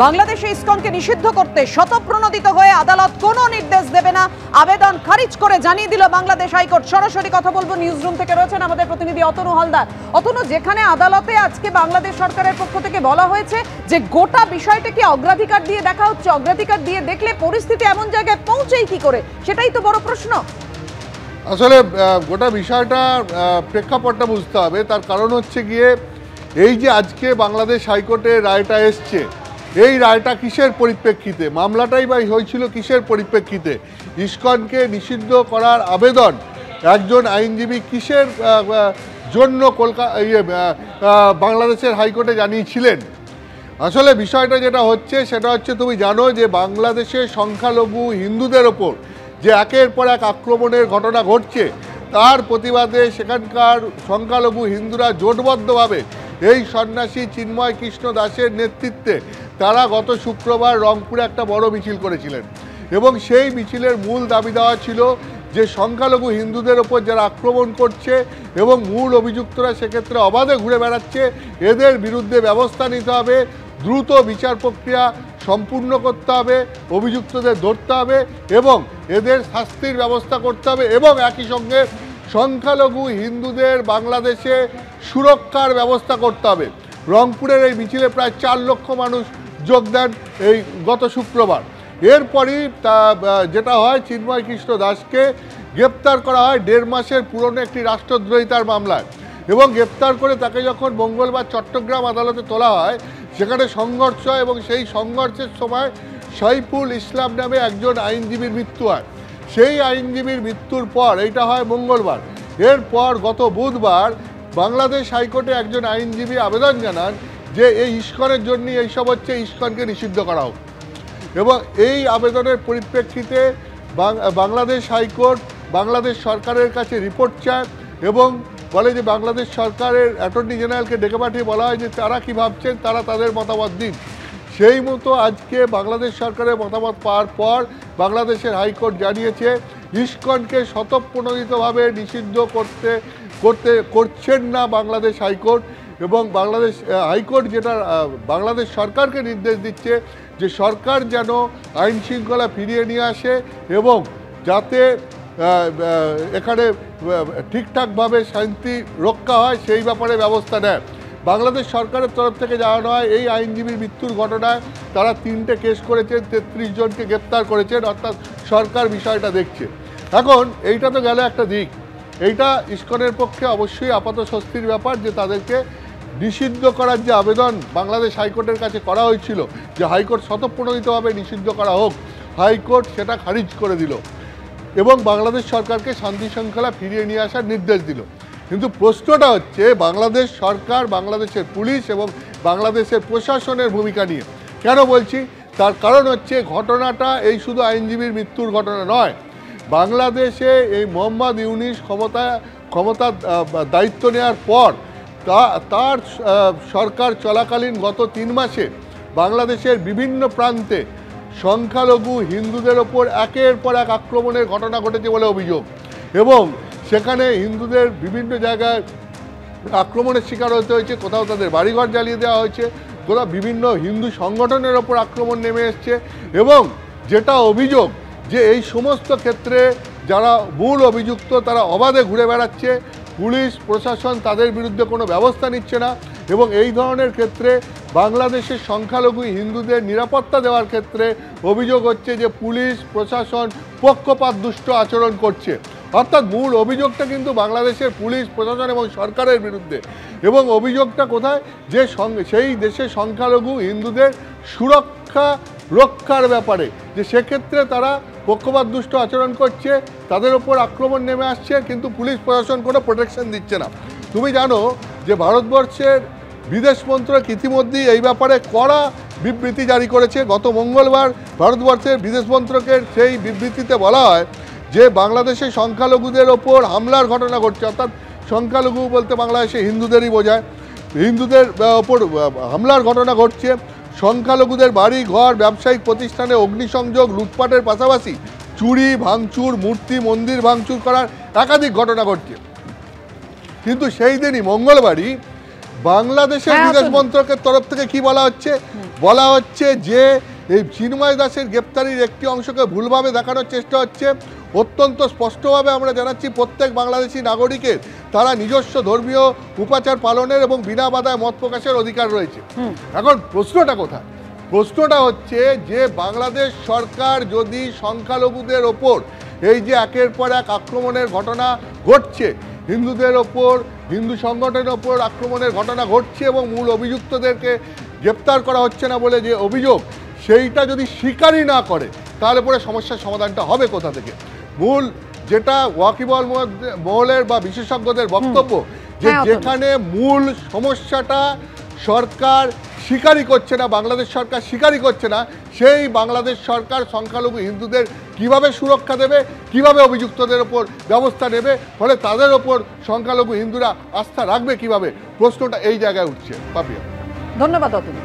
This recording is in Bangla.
বাংলাদেশে ইসকনকে নিষিদ্ধ করতে শতপ্রণোদিত হয়ে আদালত কোনো নির্দেশ দেবে না, আবেদন খারিজ করে জানিয়ে দিল বাংলাদেশ হাইকোর্ট। সরাসরি কথা বলবো, নিউজ রুম থেকে রয়েছেন আমাদের প্রতিনিধি অতনু হালদার। অতনু, যেখানে আদালতে আজকে বাংলাদেশ সরকারের পক্ষ থেকে বলা হয়েছে যে গোটা বিষয়টাকে অগ্রাধিকার দিয়ে দেখা হচ্ছে, অগ্রাধিকার দিয়ে দেখলে পরিস্থিতি এমন জায়গায় পৌঁছেই কি করে, সেটাই তো বড় প্রশ্ন। আসলে গোটা বিষয়টা প্রেক্ষাপটটা বুঝতে হবে। তার কারণ হচ্ছে গিয়ে এই যে আজকে বাংলাদেশ হাইকোর্টের রায়টা এসছে, এই রায়টা কিসের পরিপ্রেক্ষিতে, মামলাটাই বা হয়েছিল কিসের পরিপ্রেক্ষিতে, ইসকনকে নিষিদ্ধ করার আবেদন একজন আইনজীবী কিসের জন্য বাংলাদেশের হাইকোর্টে জানিয়েছিলেন। আসলে বিষয়টা যেটা হচ্ছে সেটা হচ্ছে, তুমি জানো যে বাংলাদেশের সংখ্যালঘু হিন্দুদের ওপর যে একের পর এক আক্রমণের ঘটনা ঘটছে, তার প্রতিবাদে সেখানকার সংখ্যালঘু হিন্দুরা জোটবদ্ধভাবে এই সন্ন্যাসী চিন্ময় কৃষ্ণ দাসের নেতৃত্বে তারা গত শুক্রবার রংপুরে একটা বড় মিছিল করেছিলেন এবং সেই মিছিলের মূল দাবি দেওয়া ছিল যে সংখ্যালঘু হিন্দুদের ওপর যারা আক্রমণ করছে এবং মূল অভিযুক্তরা সেক্ষেত্রে অবাধে ঘুরে বেড়াচ্ছে, এদের বিরুদ্ধে ব্যবস্থা নিতে হবে, দ্রুত বিচার প্রক্রিয়া সম্পূর্ণ করতে হবে, অভিযুক্তদের ধরতে হবে এবং এদের শাস্তির ব্যবস্থা করতে হবে এবং একই সঙ্গে সংখ্যালঘু হিন্দুদের বাংলাদেশে সুরক্ষার ব্যবস্থা করতে হবে। রংপুরের এই মিছিলে প্রায় 4 লক্ষ মানুষ যোগ দেন এই গত শুক্রবার। এরপরই যেটা হয়, চিন্ময় কৃষ্ণ দাসকে গ্রেপ্তার করা হয় 1.5 মাসের পুরনো একটি রাষ্ট্রদ্রোহিতার মামলায় এবং গ্রেপ্তার করে তাকে যখন মঙ্গলবার চট্টগ্রাম আদালতে তোলা হয়, সেখানে সংঘর্ষ হয় এবং সেই সংঘর্ষের সময় সাইফুল ইসলাম নামে একজন আইনজীবীর মৃত্যু হয়। সেই আইনজীবীর মৃত্যুর পর, এইটা হয় মঙ্গলবার, এরপর গত বুধবার বাংলাদেশ হাইকোর্টে একজন আইনজীবী আবেদন জানান যে এই ইসকনের জন্যই এইসব হচ্ছে, ইসকনকে নিষিদ্ধ করা হোক। এবং এই আবেদনের পরিপ্রেক্ষিতে বাংলাদেশ হাইকোর্ট বাংলাদেশ সরকারের কাছে রিপোর্ট চায় এবং বলে যে বাংলাদেশ সরকারের অ্যাটর্নি জেনারেলকে ডেকে পাঠিয়ে বলা হয় যে তারা কী ভাবছেন, তারা তাদের মতামত দিন। সেই মতো আজকে বাংলাদেশ সরকারের মতামত পাওয়ার পর বাংলাদেশের হাইকোর্ট জানিয়েছে ইসকনকে স্বতঃপ্রণোদিতভাবে নিষিদ্ধ করছেন না বাংলাদেশ হাইকোর্ট এবং বাংলাদেশ হাইকোর্ট যেটা বাংলাদেশ সরকারকে নির্দেশ দিচ্ছে যে সরকার যেন আইন শৃঙ্খলা ফিরিয়ে নিয়ে আসে এবং যাতে এখানে ঠিকঠাকভাবে শান্তি রক্ষা হয় সেই ব্যাপারে ব্যবস্থা নেয়। বাংলাদেশ সরকারের তরফ থেকে জানানো হয় এই আইনজীবীর মৃত্যুর ঘটনায় তারা 3টে কেস করেছেন, 33 জনকে গ্রেপ্তার করেছেন, অর্থাৎ সরকার বিষয়টা দেখছে। এখন এইটা তো গেল একটা দিক, এইটা ইসকনের পক্ষে অবশ্যই আপাত স্বস্তির ব্যাপার যে তাদেরকে নিষিদ্ধ করার যে আবেদন বাংলাদেশ হাইকোর্টের কাছে করা হয়েছিল যে হাইকোর্ট স্বতঃপ্রণোদিতভাবে নিষিদ্ধ করা হোক, হাইকোর্ট সেটা খারিজ করে দিল এবং বাংলাদেশ সরকারকে শান্তি শৃঙ্খলা ফিরিয়ে নিয়ে আসার নির্দেশ দিল। কিন্তু প্রশ্নটা হচ্ছে বাংলাদেশ সরকার, বাংলাদেশের পুলিশ এবং বাংলাদেশের প্রশাসনের ভূমিকা নিয়ে। কেন বলছি, তার কারণ হচ্ছে ঘটনাটা এই শুধু আইনজীবীর মৃত্যুর ঘটনা নয়। বাংলাদেশে এই মোহাম্মদ ইউনূস ক্ষমতার দায়িত্ব নেওয়ার পর তার সরকার চলাকালীন গত 3 মাসে বাংলাদেশের বিভিন্ন প্রান্তে সংখ্যালঘু হিন্দুদের ওপর একের পর এক আক্রমণের ঘটনা ঘটেছে বলে অভিযোগ এবং সেখানে হিন্দুদের বিভিন্ন জায়গায় আক্রমণের শিকার হতে হয়েছে, কোথাও তাদের বাড়িঘর জ্বালিয়ে দেওয়া হয়েছে, কোথাও বিভিন্ন হিন্দু সংগঠনের ওপর আক্রমণ নেমে এসছে এবং যেটা অভিযোগ যে এই সমস্ত ক্ষেত্রে যারা মূল অভিযুক্ত তারা অবাধে ঘুরে বেড়াচ্ছে, পুলিশ প্রশাসন তাদের বিরুদ্ধে কোনো ব্যবস্থা নিচ্ছে না এবং এই ধরনের ক্ষেত্রে বাংলাদেশের সংখ্যালঘু হিন্দুদের নিরাপত্তা দেওয়ার ক্ষেত্রে অভিযোগ হচ্ছে যে পুলিশ প্রশাসন পক্ষপাতদুষ্ট আচরণ করছে। অর্থাৎ মূল অভিযোগটা কিন্তু বাংলাদেশের পুলিশ প্রশাসন এবং সরকারের বিরুদ্ধে এবং অভিযোগটা কোথায়, যে সেই দেশের সংখ্যালঘু হিন্দুদের সুরক্ষা রক্ষার ব্যাপারে, যে সেক্ষেত্রে তারা পক্ষপাতদুষ্ট আচরণ করছে, তাদের ওপর আক্রমণ নেমে আসছে কিন্তু পুলিশ প্রশাসন কোনো প্রোটেকশন দিচ্ছে না। তুমি জানো যে ভারতবর্ষের বিদেশ মন্ত্রক ইতিমধ্যেই এই ব্যাপারে কড়া বিবৃতি জারি করেছে। গত মঙ্গলবার ভারতবর্ষের বিদেশ মন্ত্রকের সেই বিবৃতিতে বলা হয় যে বাংলাদেশে সংখ্যালঘুদের ওপর হামলার ঘটনা ঘটছে, অর্থাৎ সংখ্যালঘু বলতে বাংলাদেশে হিন্দুদেরই বোঝায়, হিন্দুদের ওপর হামলার ঘটনা ঘটছে, সংখ্যালঘুদের বাড়ি ঘর ব্যবসায়িক প্রতিষ্ঠানে অগ্নিসংযোগ লুটপাটের পাশাপাশি চুরি ভাঙচুর মূর্তি মন্দির ভাঙচুর করার একাধিক ঘটনা ঘটছে। কিন্তু সেই দিনই মঙ্গলবারই বাংলাদেশের হ্যাঁ, বিদেশ অতনু। মন্ত্রকের তরফ থেকে কি বলা হচ্ছে? বলা হচ্ছে যে এই চিন্ময় দাসের গ্রেপ্তারির একটি অংশকে ভুলভাবে দেখানোর চেষ্টা হচ্ছে। অত্যন্ত স্পষ্টভাবে আমরা জানাচ্ছি প্রত্যেক বাংলাদেশি নাগরিকের তারা নিজস্ব ধর্মীয় উপাচার পালনের এবং বিনা বাধায় মত প্রকাশের অধিকার রয়েছে। এখন প্রশ্নটা কোথায়? প্রশ্নটা হচ্ছে যে বাংলাদেশ সরকার যদি সংখ্যালঘুদের ওপর এই যে একের পর এক আক্রমণের ঘটনা ঘটছে, হিন্দুদের ওপর, হিন্দু সংগঠনের ওপর আক্রমণের ঘটনা ঘটছে এবং মূল অভিযুক্তদেরকে গ্রেপ্তার করা হচ্ছে না বলে যে অভিযোগ, সেইটা যদি স্বীকারই না করে তাহলে পরে সমস্যার সমাধানটা হবে কোথা থেকে? মূল যেটা ওয়াকিবহাল মহলের বা বিশেষজ্ঞদের বক্তব্য যে হ্যাঁ, অতনু। যেখানে মূল সমস্যাটা সরকার স্বীকারই করছে না, বাংলাদেশ সরকার স্বীকারই করছে না, সেই বাংলাদেশ সরকার সংখ্যালঘু হিন্দুদের কিভাবে সুরক্ষা দেবে, কিভাবে অভিযুক্তদের ওপর ব্যবস্থা নেবে, ফলে তাদের ওপর সংখ্যালঘু হিন্দুরা আস্থা রাখবে কিভাবে? প্রশ্নটা এই জায়গায় উঠছে। পাপিয়া, ধন্যবাদ অতুল।